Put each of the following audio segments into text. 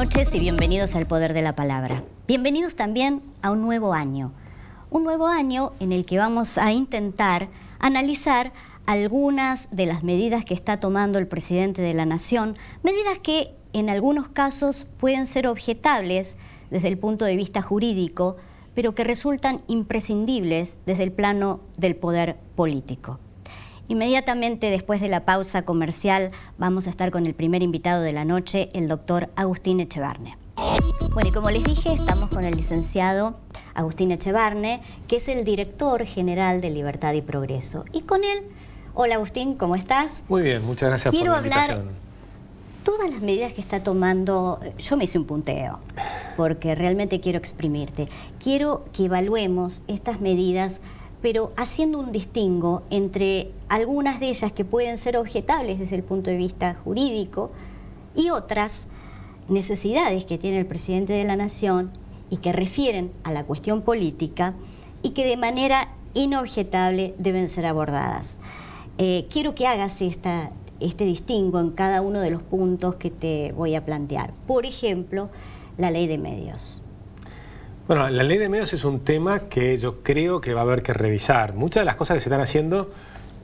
noches y bienvenidos al Poder de la Palabra. Bienvenidos también a un nuevo año. Un nuevo año en el que vamos a intentar analizar algunas de las medidas que está tomando el presidente de la Nación, medidas que en algunos casos pueden ser objetables desde el punto de vista jurídico, pero que resultan imprescindibles desde el plano del poder político. Inmediatamente después de la pausa comercial vamos a estar con el primer invitado de la noche, el doctor Agustín Echevarne. Bueno, y como les dije, estamos con el licenciado Agustín Echevarne, que es el director general de Libertad y Progreso. Y con él, hola Agustín, ¿cómo estás? Muy bien, muchas gracias por la invitación. Quiero hablar todas las medidas que está tomando. Yo me hice un punteo, porque realmente quiero exprimirte. Quiero que evaluemos estas medidas, pero haciendo un distingo entre algunas de ellas que pueden ser objetables desde el punto de vista jurídico y otras necesidades que tiene el presidente de la Nación y que refieren a la cuestión política y que de manera inobjetable deben ser abordadas. Quiero que hagas este distingo en cada uno de los puntos que te voy a plantear. Por ejemplo, la ley de medios. Bueno, la ley de medios es un tema que yo creo que va a haber que revisar. Muchas de las cosas que se están haciendo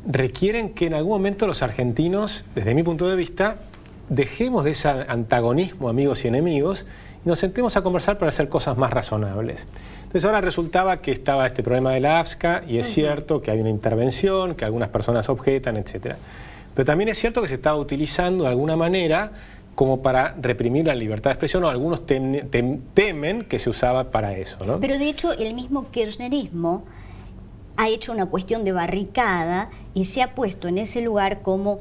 requieren que en algún momento los argentinos, desde mi punto de vista, dejemos de ese antagonismo amigos y enemigos y nos sentemos a conversar para hacer cosas más razonables. Entonces ahora resultaba que estaba este problema de la AFSCA y es cierto que hay una intervención, que algunas personas objetan, etc. Pero también es cierto que se estaba utilizando de alguna manera como para reprimir la libertad de expresión, o algunos temen que se usaba para eso, ¿no? Pero de hecho el mismo kirchnerismo ha hecho una cuestión de barricada y se ha puesto en ese lugar como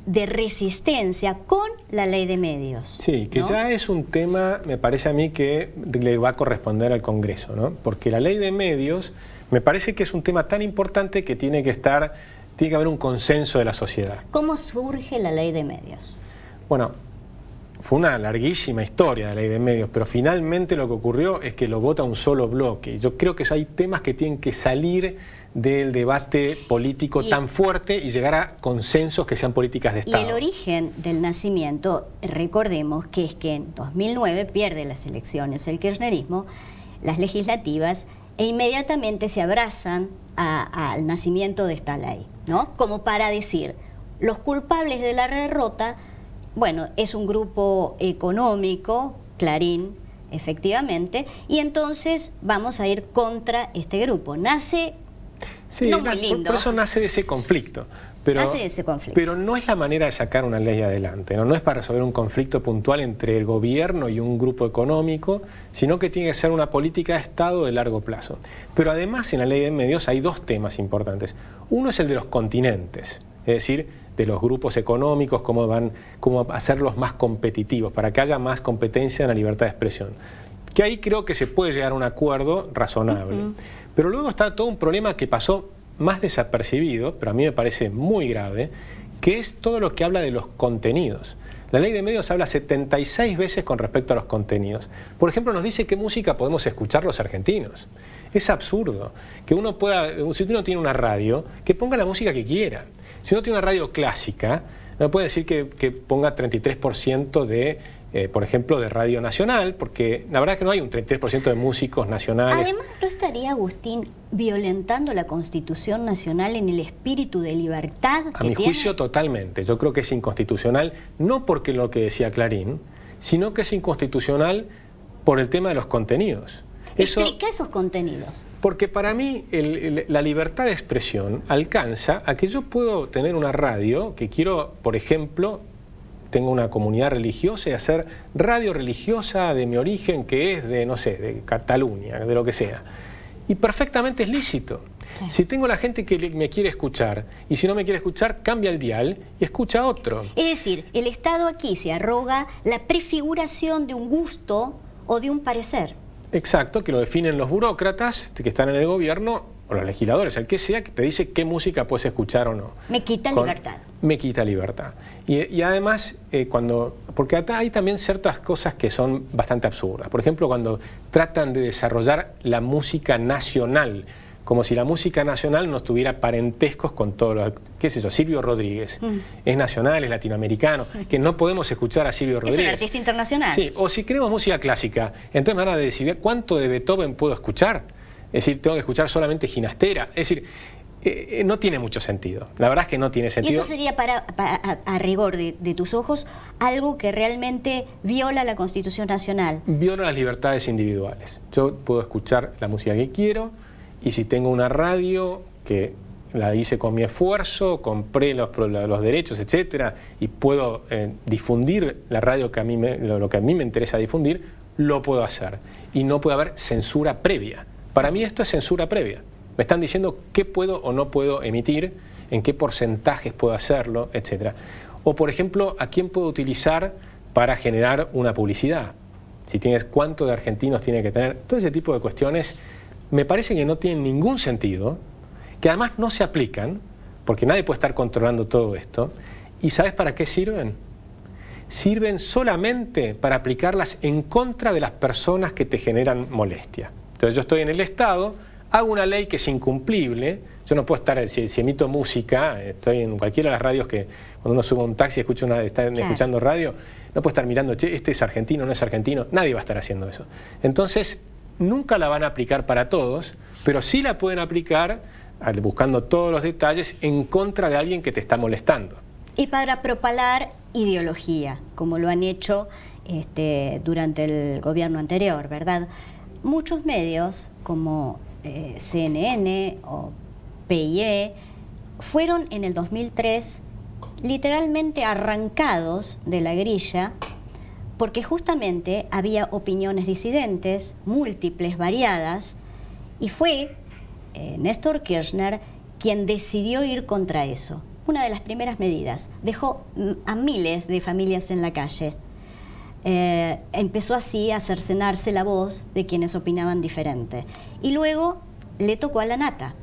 de resistencia con la ley de medios. Sí, que ¿no? Ya es un tema, me parece a mí, que le va a corresponder al Congreso, ¿no? Porque la ley de medios me parece que es un tema tan importante que tiene que haber un consenso de la sociedad. ¿Cómo surge la ley de medios? Bueno, fue una larguísima historia de la ley de medios, pero finalmente lo que ocurrió es que lo vota un solo bloque. Yo creo que hay temas que tienen que salir del debate político tan fuerte y llegar a consensos que sean políticas de Estado. Y el origen del nacimiento, recordemos que es que en 2009 pierde las elecciones el kirchnerismo, las legislativas, e inmediatamente se abrazan al nacimiento de esta ley, ¿no? Como para decir, los culpables de la derrota, bueno, es un grupo económico, Clarín, efectivamente, y entonces vamos a ir contra este grupo. Nace, sí, no muy lindo. Por eso nace de ese conflicto. Nace de ese conflicto. Pero no es la manera de sacar una ley adelante, ¿no? No es para resolver un conflicto puntual entre el gobierno y un grupo económico, sino que tiene que ser una política de Estado de largo plazo. Pero además en la ley de medios hay dos temas importantes. Uno es el de los continentes, es decir, de los grupos económicos, cómo hacerlos más competitivos, para que haya más competencia en la libertad de expresión. Que ahí creo que se puede llegar a un acuerdo razonable. Pero luego está todo un problema que pasó más desapercibido, pero a mí me parece muy grave, que es todo lo que habla de los contenidos. La ley de medios habla 76 veces con respecto a los contenidos. Por ejemplo, nos dice qué música podemos escuchar los argentinos. Es absurdo que uno pueda, si uno tiene una radio, que ponga la música que quiera. Si uno tiene una radio clásica, no puede decir que ponga 33% de, por ejemplo, de radio nacional, porque la verdad es que no hay un 33% de músicos nacionales. Además, ¿no estaría, Agustín, violentando la Constitución Nacional en el espíritu de libertad que tiene? A mi juicio, totalmente. Yo creo que es inconstitucional, no porque lo que decía Clarín, sino que es inconstitucional por el tema de los contenidos. Explica esos contenidos. Porque para mí la libertad de expresión alcanza a que yo puedo tener una radio que quiero, por ejemplo, tengo una comunidad religiosa y hacer radio religiosa de mi origen, que es de, no sé, de Cataluña, de lo que sea. Y perfectamente es lícito. Sí. Si tengo la gente que me quiere escuchar y si no me quiere escuchar, cambia el dial y escucha otro. Es decir, el Estado aquí se arroga la prefiguración de un gusto o de un parecer. Exacto, que lo definen los burócratas que están en el gobierno, o los legisladores, el que sea, que te dice qué música puedes escuchar o no. Me quita libertad. Me quita libertad. Y además, porque acá hay también ciertas cosas que son bastante absurdas. Por ejemplo, cuando tratan de desarrollar la música nacional como si la música nacional no tuviera parentescos con todos los... ¿Qué es eso? Silvio Rodríguez. Es nacional, es latinoamericano, que no podemos escuchar a Silvio Rodríguez. Es un artista internacional. Sí, o si queremos música clásica, entonces me van a decidir cuánto de Beethoven puedo escuchar. Es decir, tengo que escuchar solamente Ginastera. Es decir, no tiene mucho sentido. La verdad es que no tiene sentido. Y eso sería, a rigor de tus ojos, algo que realmente viola la Constitución Nacional. Viola las libertades individuales. Yo puedo escuchar la música que quiero, y si tengo una radio que la hice con mi esfuerzo, compré los derechos, etcétera, y puedo difundir la radio que lo que a mí me interesa difundir, lo puedo hacer. Y no puede haber censura previa. Para mí esto es censura previa. Me están diciendo qué puedo o no puedo emitir, en qué porcentajes puedo hacerlo, etcétera. O, por ejemplo, a quién puedo utilizar para generar una publicidad. Si tienes cuánto de argentinos tiene que tener. Todo ese tipo de cuestiones me parece que no tienen ningún sentido, que además no se aplican, porque nadie puede estar controlando todo esto. ¿Y sabes para qué sirven? Sirven solamente para aplicarlas en contra de las personas que te generan molestia. Entonces yo estoy en el Estado, hago una ley que es incumplible. Yo no puedo estar, si emito música, estoy en cualquiera de las radios que cuando uno sube a un taxi están escuchando radio, no puedo estar mirando, che, este es argentino, no es argentino, nadie va a estar haciendo eso. Entonces, nunca la van a aplicar para todos, pero sí la pueden aplicar buscando todos los detalles en contra de alguien que te está molestando. Y para propalar ideología, como lo han hecho durante el gobierno anterior, ¿verdad? Muchos medios, como CNN o PIE, fueron en el 2003 literalmente arrancados de la grilla porque justamente había opiniones disidentes, múltiples, variadas, y fue Néstor Kirchner quien decidió ir contra eso. Una de las primeras medidas. Dejó a miles de familias en la calle. Empezó así a cercenarse la voz de quienes opinaban diferente. Y luego le tocó a La Nata.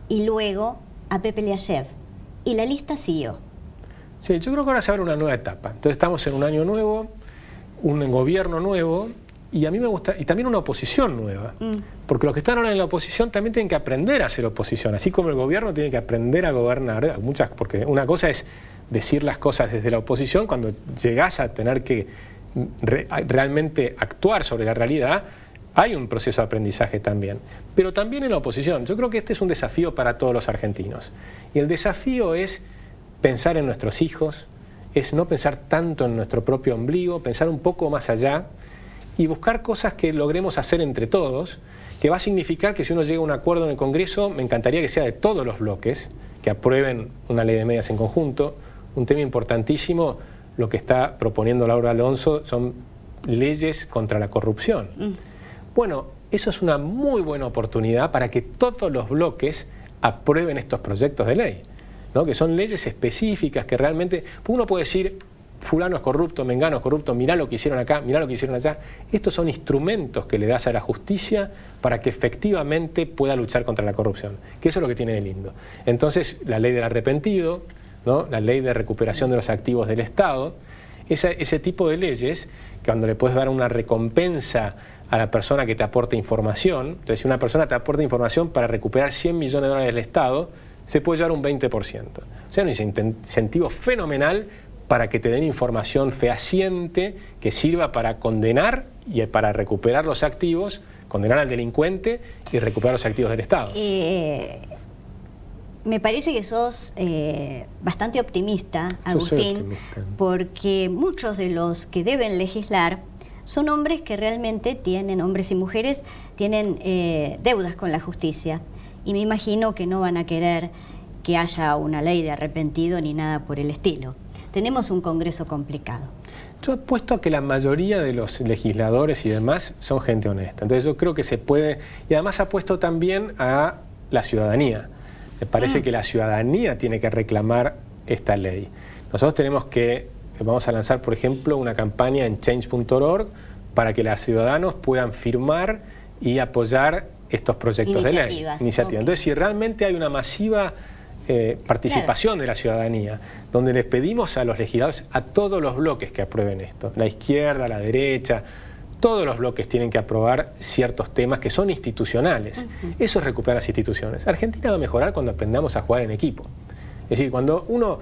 Y luego a Pepe Liayev. Y la lista siguió. Sí, yo creo que ahora se abre una nueva etapa. Entonces estamos en un año nuevo, un gobierno nuevo, y a mí me gusta, y también una oposición nueva. Porque los que están ahora en la oposición también tienen que aprender a hacer oposición, así como el gobierno tiene que aprender a gobernar. Porque una cosa es decir las cosas desde la oposición, cuando llegás a tener que realmente actuar sobre la realidad, hay un proceso de aprendizaje también. Pero también en la oposición. Yo creo que este es un desafío para todos los argentinos. Y el desafío es pensar en nuestros hijos, es no pensar tanto en nuestro propio ombligo, pensar un poco más allá y buscar cosas que logremos hacer entre todos, que va a significar que si uno llega a un acuerdo en el Congreso, me encantaría que sea de todos los bloques, que aprueben una ley de medios en conjunto. Un tema importantísimo, lo que está proponiendo Laura Alonso, son leyes contra la corrupción. Bueno, eso es una muy buena oportunidad para que todos los bloques aprueben estos proyectos de ley, ¿no? Que son leyes específicas que realmente... Uno puede decir, fulano es corrupto, mengano es corrupto, mirá lo que hicieron acá, mirá lo que hicieron allá. Estos son instrumentos que le das a la justicia para que efectivamente pueda luchar contra la corrupción, que eso es lo que tiene de lindo. Entonces, la ley del arrepentido, ¿no? La ley de recuperación de los activos del Estado, ese tipo de leyes, cuando le puedes dar una recompensa a la persona que te aporta información, entonces si una persona te aporta información para recuperar 100 millones de dólares del Estado, se puede llevar un 20%. O sea, un incentivo fenomenal para que te den información fehaciente que sirva para condenar y para recuperar los activos, condenar al delincuente y recuperar los activos del Estado. Me parece que sos bastante optimista, Agustín, porque muchos de los que deben legislar son hombres que realmente tienen, hombres y mujeres, tienen deudas con la justicia. Y me imagino que no van a querer que haya una ley de arrepentido ni nada por el estilo. Tenemos un Congreso complicado. Yo apuesto a que la mayoría de los legisladores y demás son gente honesta. Entonces yo creo que se puede... Y además apuesto también a la ciudadanía. Me parece que la ciudadanía tiene que reclamar esta ley. Nosotros tenemos que... Vamos a lanzar, por ejemplo, una campaña en change.org para que los ciudadanos puedan firmar y apoyar estos proyectos de ley. Iniciativas. Okay. Entonces, si realmente hay una masiva participación de la ciudadanía, donde les pedimos a los legisladores, a todos los bloques que aprueben esto, la izquierda, la derecha, todos los bloques tienen que aprobar ciertos temas que son institucionales. Eso es recuperar las instituciones. Argentina va a mejorar cuando aprendamos a jugar en equipo. Es decir, cuando uno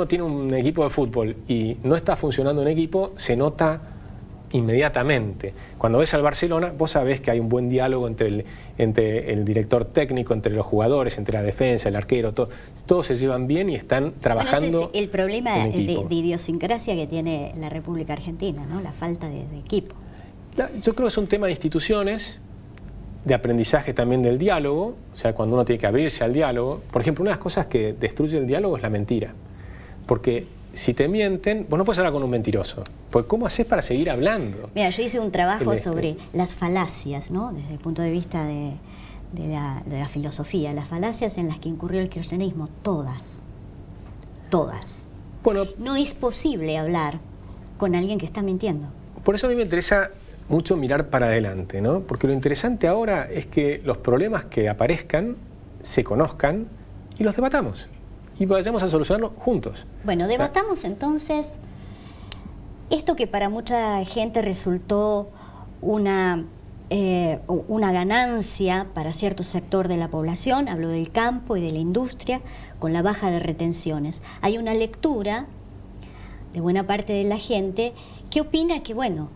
tiene un equipo de fútbol y no está funcionando en equipo, se nota inmediatamente. Cuando ves al Barcelona, vos sabés que hay un buen diálogo entre el director técnico, entre los jugadores, entre la defensa, el arquero, todos se llevan bien y están trabajando. Bueno, ese es el problema de idiosincrasia que tiene la República Argentina, ¿no? La falta de equipo. Yo creo que es un tema de instituciones, de aprendizaje también del diálogo, o sea, cuando uno tiene que abrirse al diálogo. Por ejemplo, una de las cosas que destruye el diálogo es la mentira. Porque si te mienten, vos no puedes hablar con un mentiroso. Pues ¿cómo haces para seguir hablando? Mira, yo hice un trabajo sobre las falacias, ¿no? Desde el punto de vista de la filosofía. Las falacias en las que incurrió el kirchnerismo, todas. Bueno, no es posible hablar con alguien que está mintiendo. Por eso a mí me interesa mucho mirar para adelante, ¿no? Porque lo interesante ahora es que los problemas que aparezcan se conozcan y los debatamos. Y vayamos a solucionarlo juntos. Bueno, debatamos entonces esto que para mucha gente resultó una ganancia para cierto sector de la población, hablo del campo y de la industria, con la baja de retenciones. Hay una lectura de buena parte de la gente que opina que, bueno,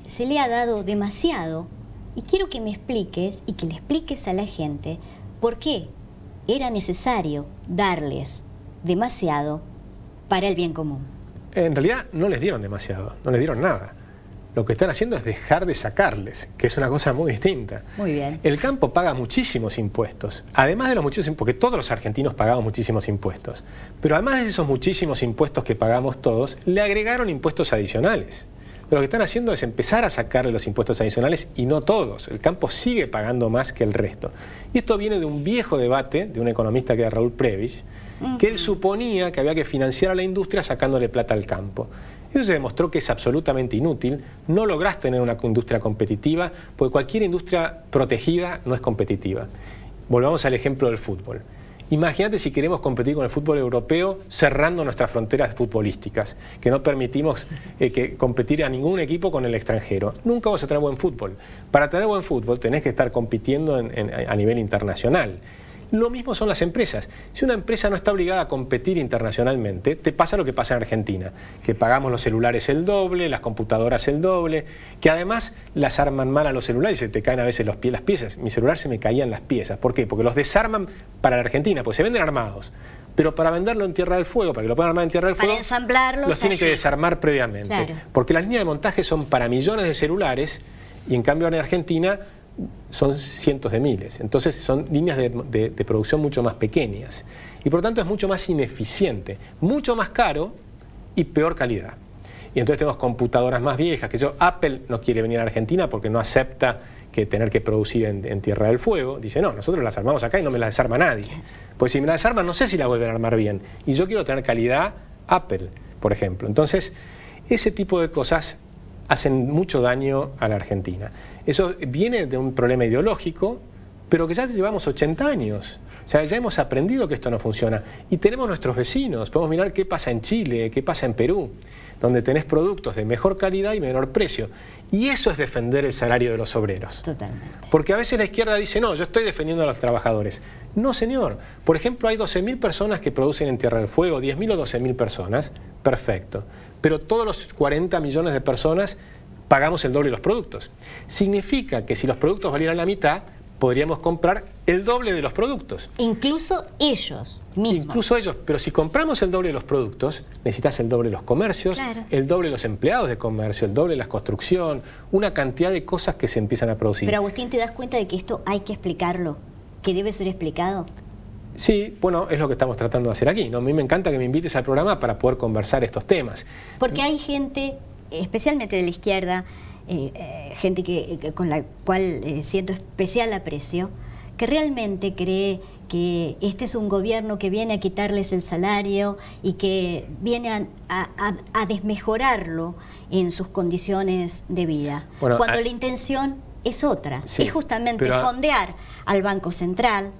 se le ha dado demasiado, y quiero que me expliques y que le expliques a la gente por qué era necesario darles demasiado para el bien común. En realidad no les dieron demasiado, no les dieron nada. Lo que están haciendo es dejar de sacarles, que es una cosa muy distinta. Muy bien. El campo paga muchísimos impuestos, además de los muchísimos, porque todos los argentinos pagamos muchísimos impuestos, pero además de esos muchísimos impuestos que pagamos todos, le agregaron impuestos adicionales. Pero lo que están haciendo es empezar a sacarle los impuestos adicionales y no todos. El campo sigue pagando más que el resto. Y esto viene de un viejo debate de un economista que era Raúl Prebisch, que él suponía que había que financiar a la industria sacándole plata al campo. Eso se demostró que es absolutamente inútil. No lográs tener una industria competitiva, porque cualquier industria protegida no es competitiva. Volvamos al ejemplo del fútbol. Imagínate si queremos competir con el fútbol europeo cerrando nuestras fronteras futbolísticas, que no permitimos competir a ningún equipo con el extranjero. Nunca vamos a tener buen fútbol. Para tener buen fútbol tenés que estar compitiendo a nivel internacional. Lo mismo son las empresas. Si una empresa no está obligada a competir internacionalmente, te pasa lo que pasa en Argentina, que pagamos los celulares el doble, las computadoras el doble, que además las arman mal a los celulares y se te caen a veces las piezas. Mi celular se me caían las piezas. ¿Por qué? Porque los desarman para la Argentina, pues se venden armados. Pero para venderlo en Tierra del Fuego, para que lo puedan armar en Tierra del Fuego, para ensamblarlos los tienen que desarmar previamente. Claro. Porque las líneas de montaje son para millones de celulares y en cambio en Argentina son cientos de miles. Entonces son líneas de producción mucho más pequeñas. Y por lo tanto es mucho más ineficiente, mucho más caro y peor calidad. Y entonces tenemos computadoras más viejas, que Apple no quiere venir a Argentina porque no acepta que tener que producir en Tierra del Fuego. Dice, no, nosotros las armamos acá y no me las desarma nadie. Pues si me las desarman no sé si la vuelven a armar bien. Y yo quiero tener calidad Apple, por ejemplo. Entonces, ese tipo de cosas hacen mucho daño a la Argentina. Eso viene de un problema ideológico, pero que ya llevamos 80 años. O sea, ya hemos aprendido que esto no funciona. Y tenemos nuestros vecinos. Podemos mirar qué pasa en Chile, qué pasa en Perú, donde tenés productos de mejor calidad y menor precio. Y eso es defender el salario de los obreros. Totalmente. Porque a veces la izquierda dice, no, yo estoy defendiendo a los trabajadores. No, señor. Por ejemplo, hay 12.000 personas que producen en Tierra del Fuego, 10.000 o 12.000 personas. Perfecto. Pero todos los 40 millones de personas pagamos el doble de los productos. Significa que si los productos valieran la mitad, podríamos comprar el doble de los productos. Incluso ellos mismos. Incluso ellos. Pero si compramos el doble de los productos, necesitas el doble de los comercios, claro, el doble de los empleados de comercio, el doble de la construcción, una cantidad de cosas que se empiezan a producir. Pero Agustín, ¿te das cuenta de que esto hay que explicarlo? ¿Que debe ser explicado? Sí, bueno, es lo que estamos tratando de hacer aquí, ¿no? A mí me encanta que me invites al programa para poder conversar estos temas. Porque hay gente, especialmente de la izquierda, gente con la cual siento especial aprecio, que realmente cree que este es un gobierno que viene a quitarles el salario y que viene a desmejorarlo en sus condiciones de vida. Bueno, cuando la intención es otra, sí, es justamente fondear al Banco Central,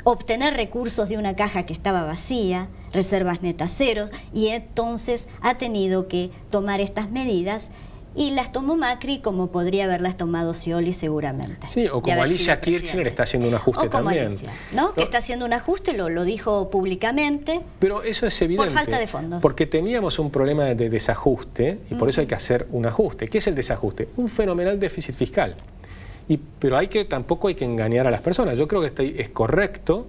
obtener recursos de una caja que estaba vacía, reservas netas ceros, y entonces ha tenido que tomar estas medidas y las tomó Macri como podría haberlas tomado Scioli seguramente. Sí, o como Alicia Kirchner está haciendo un ajuste o como también. Alicia, ¿no? Que está haciendo un ajuste, lo dijo públicamente. Pero eso es evidente. Por falta de fondos. Porque teníamos un problema de desajuste y por eso hay que hacer un ajuste. ¿Qué es el desajuste? Un fenomenal déficit fiscal. Pero tampoco hay que engañar a las personas. Yo creo que es correcto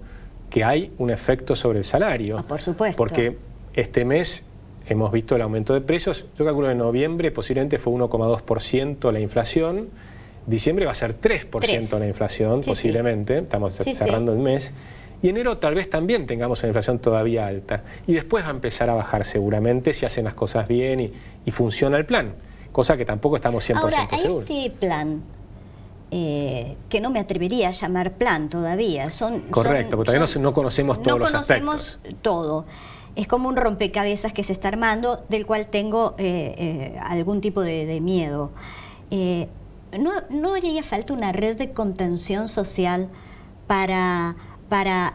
que hay un efecto sobre el salario. Por supuesto. Porque este mes hemos visto el aumento de precios. Yo calculo que en noviembre posiblemente fue 1,2% la inflación. Diciembre va a ser 3% la inflación, posiblemente. Sí. Estamos cerrando el mes. Y enero tal vez también tengamos una inflación todavía alta. Y después va a empezar a bajar seguramente si hacen las cosas bien y funciona el plan. Cosa que tampoco estamos 100% seguros. Ahora, este plan, que no me atrevería a llamar plan todavía. Correcto, porque todavía no conocemos todos los aspectos. No conocemos todo. Es como un rompecabezas que se está armando, del cual tengo algún tipo de miedo. ¿No haría falta una red de contención social para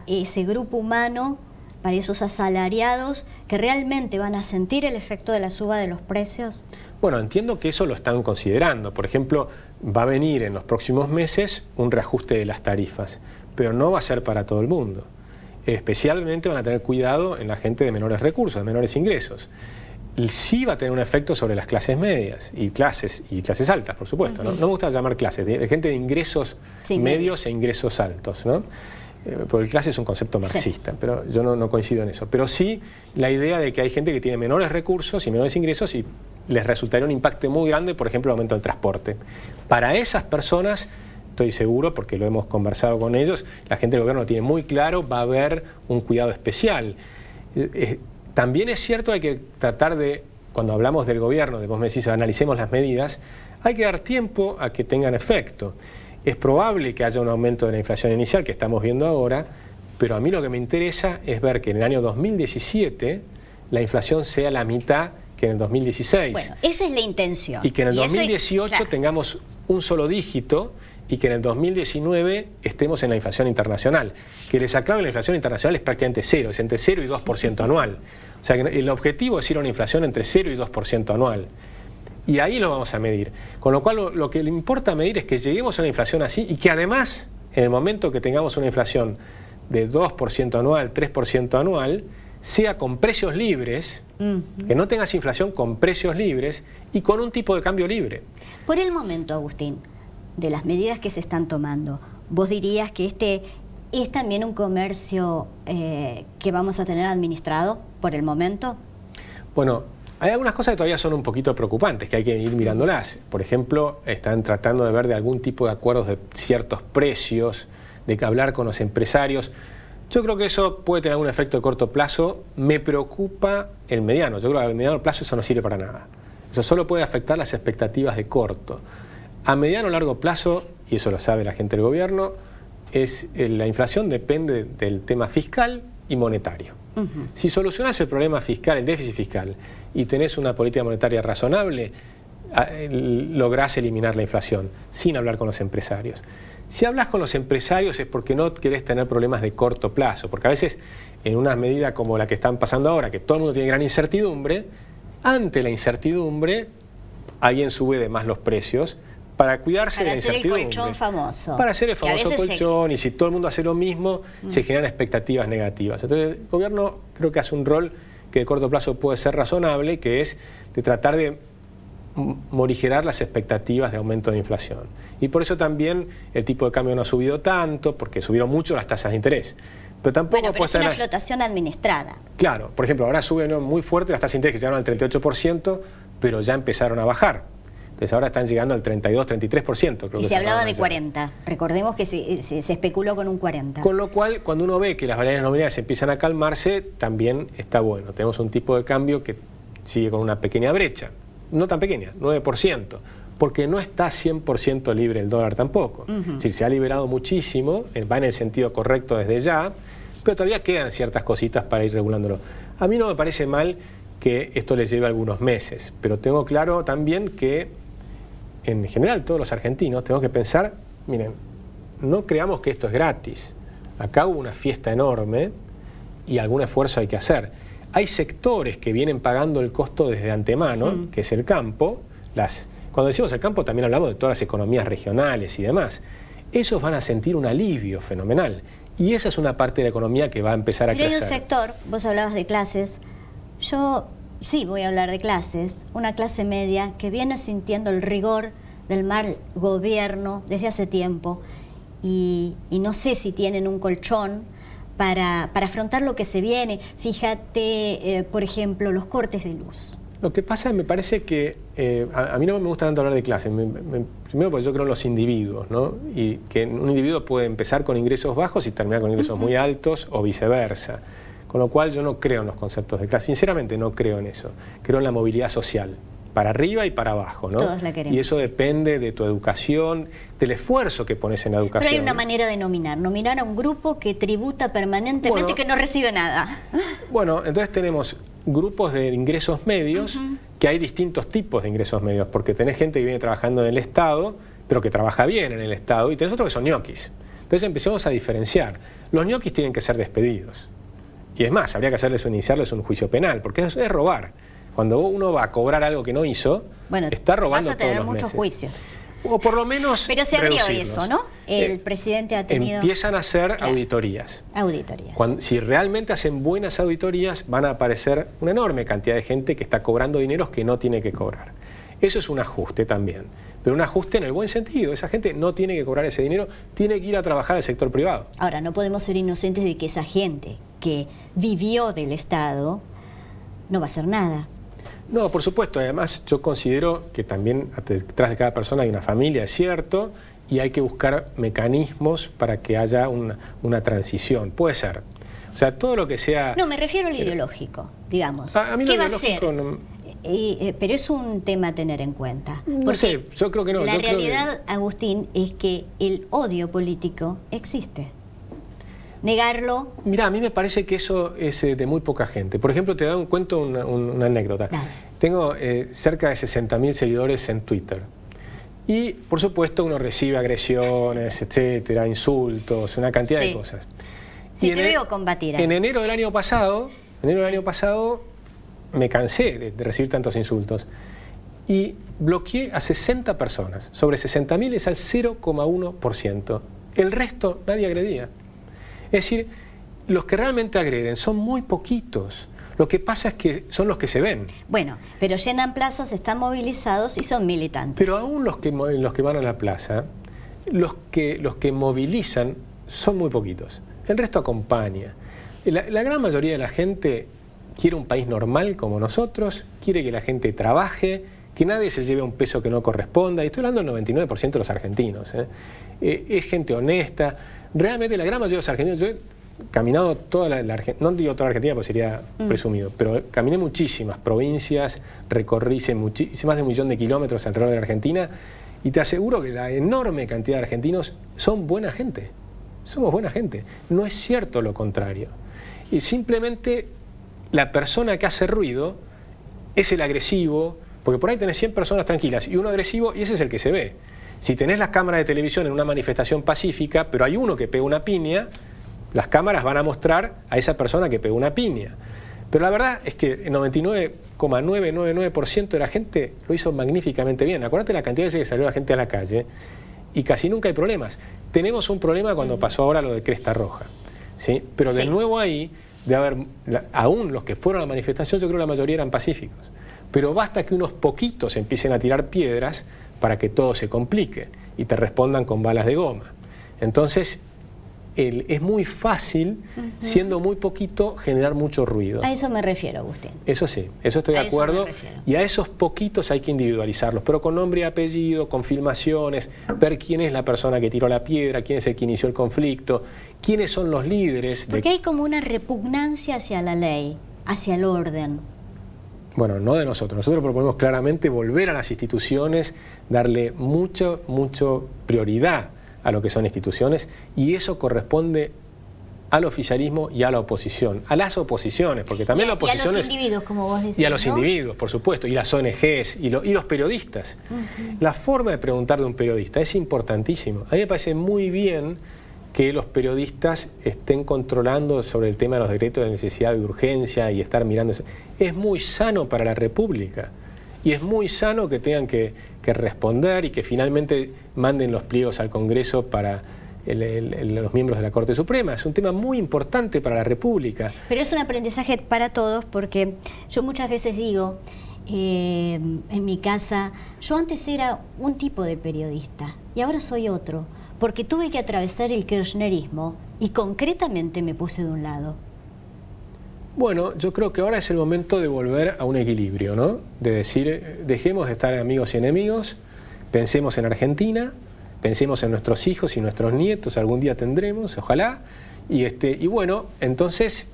ese grupo humano, para esos asalariados que realmente van a sentir el efecto de la suba de los precios? Bueno, entiendo que eso lo están considerando. Por ejemplo, va a venir en los próximos meses un reajuste de las tarifas, pero no va a ser para todo el mundo. Especialmente van a tener cuidado en la gente de menores recursos, de menores ingresos. Sí va a tener un efecto sobre las clases medias y clases altas, por supuesto. ¿No? No me gusta llamar clases, de gente de ingresos medios e ingresos altos, ¿no? Porque el clase es un concepto marxista, pero yo no coincido en eso. Pero sí la idea de que hay gente que tiene menores recursos y menores ingresos y les resultaría un impacto muy grande, por ejemplo, el aumento del transporte. Para esas personas, estoy seguro, porque lo hemos conversado con ellos, la gente del gobierno lo tiene muy claro, va a haber un cuidado especial. También es cierto, hay que tratar de, cuando hablamos del gobierno, vos me decís, analicemos las medidas, hay que dar tiempo a que tengan efecto. Es probable que haya un aumento de la inflación inicial que estamos viendo ahora, pero a mí lo que me interesa es ver que en el año 2017 la inflación sea la mitad que en el 2016. Bueno, esa es la intención. Y que en el 2018 tengamos un solo dígito y que en el 2019 estemos en la inflación internacional. Que les aclaro, la inflación internacional es prácticamente cero, es entre 0 y 2% anual. O sea, que el objetivo es ir a una inflación entre 0 y 2% anual. Y ahí lo vamos a medir. Con lo cual lo que le importa medir es que lleguemos a una inflación así y que además, en el momento que tengamos una inflación de 2% anual, 3% anual, sea con precios libres, que no tengas inflación con precios libres y con un tipo de cambio libre. Por el momento, Agustín, de las medidas que se están tomando, ¿vos dirías que este es también un comercio que vamos a tener administrado por el momento? Bueno, hay algunas cosas que todavía son un poquito preocupantes, que hay que ir mirándolas. Por ejemplo, están tratando de ver de algún tipo de acuerdos de ciertos precios, de que hablar con los empresarios. Yo creo que eso puede tener algún efecto de corto plazo. Me preocupa el mediano. Yo creo que a mediano plazo eso no sirve para nada. Eso solo puede afectar las expectativas de corto. A mediano o largo plazo, y eso lo sabe la gente del gobierno, la inflación depende del tema fiscal y monetario. Si solucionás el problema fiscal, el déficit fiscal, y tenés una política monetaria razonable, lográs eliminar la inflación, sin hablar con los empresarios. Si hablas con los empresarios es porque no querés tener problemas de corto plazo, porque a veces en una medida como la que están pasando ahora, que todo el mundo tiene gran incertidumbre, ante la incertidumbre alguien sube de más los precios para cuidarse de la incertidumbre. Para hacer el colchón famoso. Para hacer el famoso colchón, y si todo el mundo hace lo mismo, se generan expectativas negativas. Entonces el gobierno creo que hace un rol que de corto plazo puede ser razonable, que es de tratar de morigerar las expectativas de aumento de inflación. Y por eso también el tipo de cambio no ha subido tanto, porque subieron mucho las tasas de interés. Pero tampoco pero es una flotación administrada. Claro, por ejemplo, ahora suben muy fuerte las tasas de interés que llegaron al 38%, pero ya empezaron a bajar. Entonces ahora están llegando al 32, 33%. Creo y se hablaba de 40. Recordemos que se especuló con un 40. Con lo cual, cuando uno ve que las variables nominales empiezan a calmarse, también está bueno. Tenemos un tipo de cambio que sigue con una pequeña brecha. No tan pequeña, 9%, porque no está 100% libre el dólar tampoco. Es decir, se ha liberado muchísimo, va en el sentido correcto desde ya, pero todavía quedan ciertas cositas para ir regulándolo. A mí no me parece mal que esto les lleve algunos meses, pero tengo claro también que, en general, todos los argentinos tenemos que pensar, miren, no creamos que esto es gratis. Acá hubo una fiesta enorme y algún esfuerzo hay que hacer. Hay sectores que vienen pagando el costo desde antemano, que es el campo, Cuando decimos el campo también hablamos de todas las economías regionales y demás. Esos van a sentir un alivio fenomenal. Y esa es una parte de la economía que va a empezar a crecer. Pero hay un sector, vos hablabas de clases, yo sí voy a hablar de clases, una clase media que viene sintiendo el rigor del mal gobierno desde hace tiempo y no sé si tienen un colchón para afrontar lo que se viene. Fíjate, por ejemplo, los cortes de luz. Lo que pasa, me parece que a mí no me gusta tanto hablar de clases, primero porque yo creo en los individuos, ¿no? Y que un individuo puede empezar con ingresos bajos y terminar con ingresos muy altos o viceversa. Con lo cual yo no creo en los conceptos de clase, sinceramente no creo en eso. Creo en la movilidad social, para arriba y para abajo, ¿no? Todos la queremos. Y eso depende de tu educación, del esfuerzo que pones en la educación. Pero hay una manera de nominar a un grupo que tributa permanentemente y que no recibe nada. Bueno, entonces tenemos grupos de ingresos medios, que hay distintos tipos de ingresos medios, porque tenés gente que viene trabajando en el Estado, pero que trabaja bien en el Estado, y tenés otros que son ñoquis. Entonces empezamos a diferenciar. Los ñoquis tienen que ser despedidos. Y es más, habría que iniciarles un juicio penal, porque es robar. Cuando uno va a cobrar algo que no hizo, bueno, está robando todos los meses. Vas a tener muchos juicios. O por lo menos pero se abrió eso, ¿no? El presidente ha tenido... Empiezan a hacer auditorías. Auditorías. Si realmente hacen buenas auditorías, van a aparecer una enorme cantidad de gente que está cobrando dineros que no tiene que cobrar. Eso es un ajuste también. Pero un ajuste en el buen sentido. Esa gente no tiene que cobrar ese dinero, tiene que ir a trabajar al sector privado. Ahora, no podemos ser inocentes de que esa gente que vivió del Estado no va a hacer nada. No, por supuesto. Además, yo considero que también detrás de cada persona hay una familia, es cierto, y hay que buscar mecanismos para que haya una transición. Puede ser. O sea, todo lo que sea... No, me refiero al ideológico, digamos. A mí lo ¿Qué va a ser? No... pero es un tema a tener en cuenta. No sé, yo creo que no. La realidad, Agustín, es que el odio político existe. Negarlo... Mirá, a mí me parece que eso es de muy poca gente. Por ejemplo, te cuento una anécdota. Dale. Tengo cerca de 60.000 seguidores en Twitter. Y, por supuesto, uno recibe agresiones, etcétera, insultos, una cantidad de cosas. Sí, te veo combatir ahí. En enero del año pasado, me cansé de recibir tantos insultos. Y bloqueé a 60 personas. Sobre 60.000 es al 0,1%. El resto nadie agredía. Es decir, los que realmente agreden son muy poquitos. Lo que pasa es que son los que se ven. Bueno, pero llenan plazas, están movilizados y son militantes. Pero aún los que van a la plaza, los que movilizan son muy poquitos. El resto acompaña. La gran mayoría de la gente quiere un país normal como nosotros, quiere que la gente trabaje, que nadie se lleve un peso que no corresponda. Y estoy hablando del 99% de los argentinos. Es gente honesta. Realmente la gran mayoría de los argentinos... Yo he caminado toda la Argentina, no digo toda la Argentina porque sería presumido, pero caminé muchísimas provincias, recorrí hice más de 1 millón de kilómetros alrededor de la Argentina y te aseguro que la enorme cantidad de argentinos son buena gente. Somos buena gente. No es cierto lo contrario. Y simplemente la persona que hace ruido es el agresivo, porque por ahí tenés 100 personas tranquilas y uno agresivo y ese es el que se ve. Si tenés las cámaras de televisión en una manifestación pacífica, pero hay uno que pega una piña, las cámaras van a mostrar a esa persona que pegó una piña. Pero la verdad es que el 99,999% de la gente lo hizo magníficamente bien. Acuérdate la cantidad de veces que salió la gente a la calle y casi nunca hay problemas. Tenemos un problema cuando pasó ahora lo de Cresta Roja, ¿sí? Pero de nuevo ahí, aún los que fueron a la manifestación, yo creo que la mayoría eran pacíficos. Pero basta que unos poquitos empiecen a tirar piedras para que todo se complique y te respondan con balas de goma. Entonces... es muy fácil, siendo muy poquito, generar mucho ruido. A eso me refiero, Agustín. Eso sí, eso estoy de acuerdo. Y a esos poquitos hay que individualizarlos, pero con nombre y apellido, con filmaciones, ver quién es la persona que tiró la piedra, quién es el que inició el conflicto, quiénes son los líderes. Porque hay como una repugnancia hacia la ley, hacia el orden. Bueno, no de nosotros. Nosotros proponemos claramente volver a las instituciones, darle mucho prioridad a lo que son instituciones, y eso corresponde al oficialismo y a la oposición, a las oposiciones, porque también la oposición... Y a los individuos, como vos decís, y a los individuos, por supuesto, y las ONGs, y los periodistas. La forma de preguntar de un periodista es importantísimo. A mí me parece muy bien que los periodistas estén controlando sobre el tema de los decretos de necesidad y urgencia y estar mirando eso. Es muy sano para la República. Y es muy sano que tengan que responder y que finalmente manden los pliegos al Congreso para los miembros de la Corte Suprema. Es un tema muy importante para la República. Pero es un aprendizaje para todos, porque yo muchas veces digo, en mi casa, yo antes era un tipo de periodista y ahora soy otro, porque tuve que atravesar el kirchnerismo y concretamente me puse de un lado. Bueno, yo creo que ahora es el momento de volver a un equilibrio, ¿no? De decir, dejemos de estar amigos y enemigos, pensemos en Argentina, pensemos en nuestros hijos y nuestros nietos, algún día tendremos, ojalá, y bueno, entonces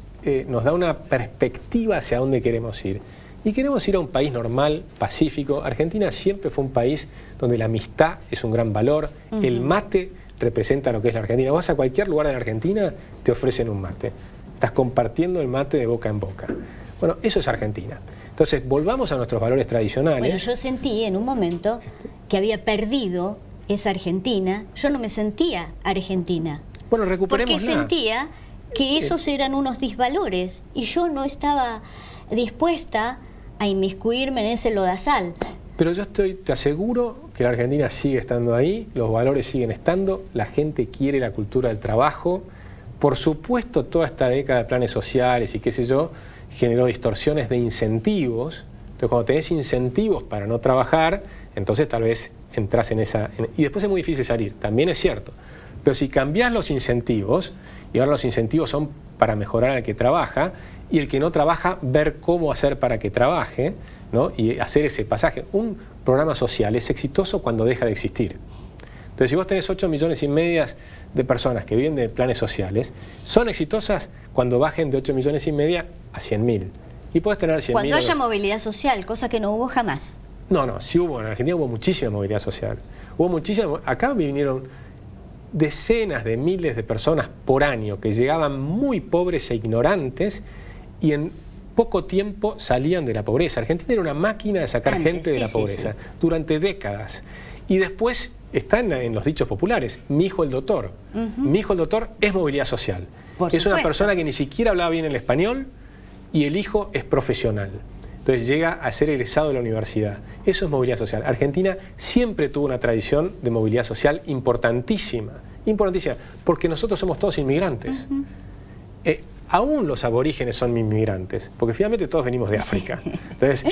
nos da una perspectiva hacia dónde queremos ir. Y queremos ir a un país normal, pacífico. Argentina siempre fue un país donde la amistad es un gran valor, el mate representa lo que es la Argentina. Vas a cualquier lugar de la Argentina, te ofrecen un mate. Estás compartiendo el mate de boca en boca. Bueno, eso es Argentina. Entonces, volvamos a nuestros valores tradicionales. Bueno, yo sentí en un momento que había perdido esa Argentina. Yo no me sentía argentina. Bueno, recuperémosla. Porque sentía que esos eran unos disvalores y yo no estaba dispuesta a inmiscuirme en ese lodazal. Pero yo te aseguro que la Argentina sigue estando ahí, los valores siguen estando, la gente quiere la cultura del trabajo. Por supuesto, toda esta década de planes sociales y qué sé yo, generó distorsiones de incentivos. Entonces, cuando tenés incentivos para no trabajar, entonces tal vez entras en esa... y después es muy difícil salir, también es cierto. Pero si cambiás los incentivos, y ahora los incentivos son para mejorar al que trabaja, y el que no trabaja, ver cómo hacer para que trabaje, ¿no? Y hacer ese pasaje. Un programa social es exitoso cuando deja de existir. Entonces, si vos tenés 8,5 millones de personas que viven de planes sociales, son exitosas cuando bajen de 8,5 millones a 100.000. Y podés tener 100.000... Cuando haya movilidad social, cosa que no hubo jamás. No, sí hubo. En Argentina hubo muchísima movilidad social. Hubo muchísima... Acá vinieron decenas de miles de personas por año que llegaban muy pobres e ignorantes y en poco tiempo salían de la pobreza. Argentina era una máquina de sacar gente de la pobreza durante décadas. Y después están en los dichos populares, mi hijo el doctor. Mi hijo el doctor es movilidad social. Es una persona que ni siquiera hablaba bien el español y el hijo es profesional. Entonces llega a ser egresado de la universidad. Eso es movilidad social. Argentina siempre tuvo una tradición de movilidad social importantísima. Importantísima, porque nosotros somos todos inmigrantes. Aún los aborígenes son inmigrantes, porque finalmente todos venimos de África. Entonces,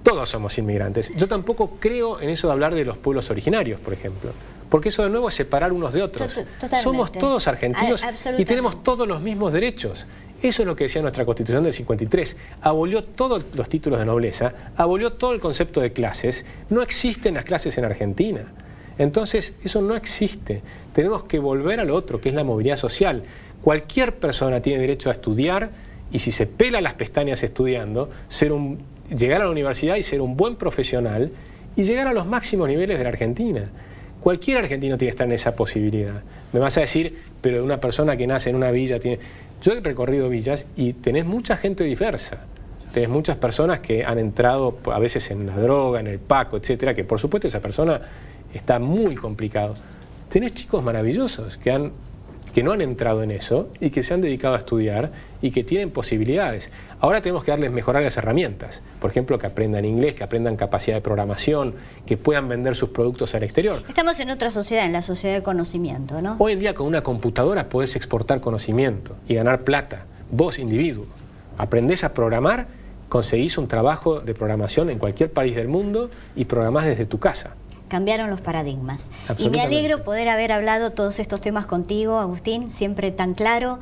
todos somos inmigrantes. Yo tampoco creo en eso de hablar de los pueblos originarios, por ejemplo. Porque eso de nuevo es separar unos de otros. Totalmente. Somos todos argentinos y tenemos todos los mismos derechos. Eso es lo que decía nuestra Constitución del 53. Abolió todos los títulos de nobleza, abolió todo el concepto de clases. No existen las clases en Argentina. Entonces, eso no existe. Tenemos que volver a lo otro, que es la movilidad social. Cualquier persona tiene derecho a estudiar y si se pela las pestañas estudiando, llegar a la universidad y ser un buen profesional y llegar a los máximos niveles de la Argentina. Cualquier argentino tiene que estar en esa posibilidad. Me vas a decir, pero una persona que nace en una villa tiene... Yo he recorrido villas y tenés mucha gente diversa. Tenés muchas personas que han entrado a veces en la droga, en el paco, etcétera, que por supuesto esa persona está muy complicado. Tenés chicos maravillosos que no han entrado en eso y que se han dedicado a estudiar y que tienen posibilidades. Ahora tenemos que mejorar las herramientas. Por ejemplo, que aprendan inglés, que aprendan capacidad de programación, que puedan vender sus productos al exterior. Estamos en otra sociedad, en la sociedad del conocimiento, ¿no? Hoy en día con una computadora podés exportar conocimiento y ganar plata. Vos, individuo, aprendés a programar, conseguís un trabajo de programación en cualquier país del mundo y programás desde tu casa. Cambiaron los paradigmas. Y me alegro poder haber hablado todos estos temas contigo, Agustín, siempre tan claro,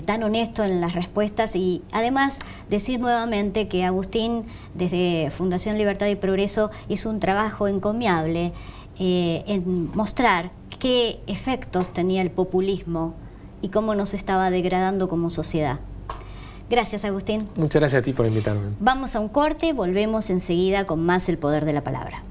tan honesto en las respuestas y además decir nuevamente que Agustín desde Fundación Libertad y Progreso hizo un trabajo encomiable en mostrar qué efectos tenía el populismo y cómo nos estaba degradando como sociedad. Gracias, Agustín. Muchas gracias a ti por invitarme. Vamos a un corte, volvemos enseguida con más El Poder de la Palabra.